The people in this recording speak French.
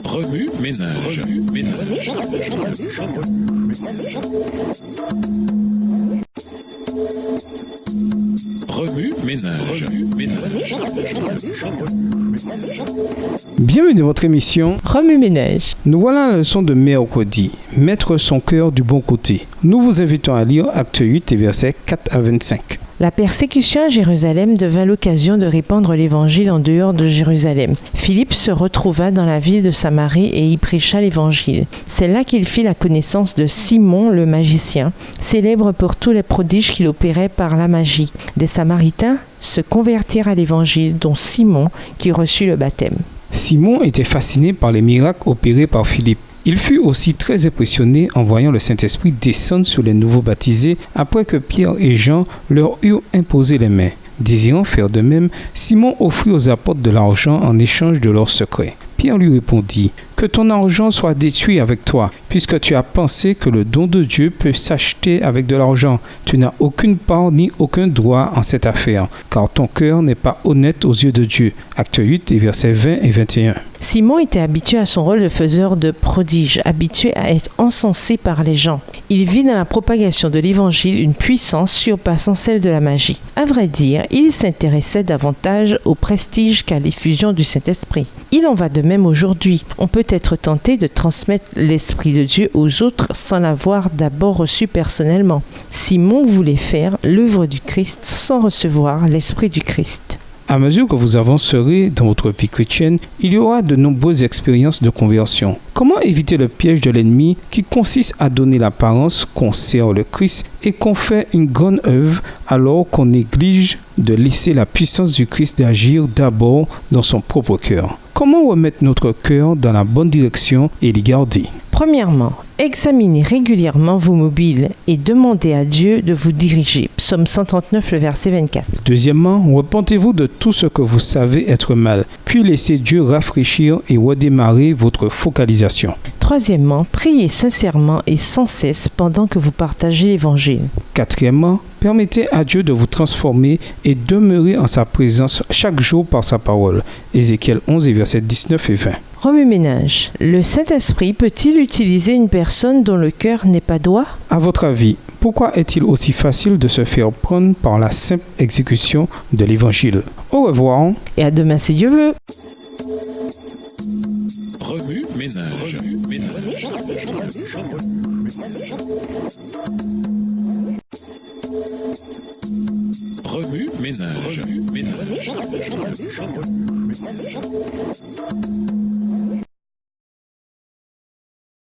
Remue ménage. Remue ménage. Bienvenue dans votre émission Remue ménage. Nous voilà à la leçon de mercredi, mettre son cœur du bon côté. Nous vous invitons à lire Acte 8 et versets 4 à 25. La persécution à Jérusalem devint l'occasion de répandre l'évangile en dehors de Jérusalem. Philippe se retrouva dans la ville de Samarie et y prêcha l'évangile. C'est là qu'il fit la connaissance de Simon le magicien, célèbre pour tous les prodiges qu'il opérait par la magie. Des Samaritains se convertirent à l'évangile, dont Simon qui reçut le baptême. Simon était fasciné par les miracles opérés par Philippe. Il fut aussi très impressionné en voyant le Saint-Esprit descendre sur les nouveaux baptisés après que Pierre et Jean leur eurent imposé les mains. Désirant faire de même, Simon offrit aux apôtres de l'argent en échange de leurs secrets. Pierre lui répondit « Que ton argent soit détruit avec toi, puisque tu as pensé que le don de Dieu peut s'acheter avec de l'argent. Tu n'as aucune part ni aucun droit en cette affaire, car ton cœur n'est pas honnête aux yeux de Dieu. » Acte 8, versets 20 et 21. Simon était habitué à son rôle de faiseur de prodiges, habitué à être encensé par les gens. Il vit dans la propagation de l'évangile une puissance surpassant celle de la magie. À vrai dire, il s'intéressait davantage au prestige qu'à l'effusion du Saint-Esprit. Il en va de même aujourd'hui. On peut être tenté de transmettre l'Esprit de Dieu aux autres sans l'avoir d'abord reçu personnellement. Simon voulait faire l'œuvre du Christ sans recevoir l'Esprit du Christ. À mesure que vous avancerez dans votre vie chrétienne, il y aura de nombreuses expériences de conversion. Comment éviter le piège de l'ennemi qui consiste à donner l'apparence qu'on sert le Christ et qu'on fait une grande œuvre alors qu'on néglige de laisser la puissance du Christ d'agir d'abord dans son propre cœur? Comment remettre notre cœur dans la bonne direction et l'y garder? Premièrement, examinez régulièrement vos mobiles et demandez à Dieu de vous diriger. Psaume 139, le verset 24. Deuxièmement, repentez-vous de tout ce que vous savez être mal, puis laissez Dieu rafraîchir et redémarrer votre focalisation. Troisièmement, priez sincèrement et sans cesse pendant que vous partagez l'Évangile. Quatrièmement, permettez à Dieu de vous transformer et demeurer en sa présence chaque jour par sa parole. Ézéchiel 11, versets 19 et 20. Remue-ménage. Le Saint-Esprit peut-il utiliser une personne dont le cœur n'est pas droit? À votre avis, pourquoi est-il aussi facile de se faire prendre par la simple exécution de l'Évangile? Au revoir. Et à demain si Dieu veut. Remue ménage. Remue ménage.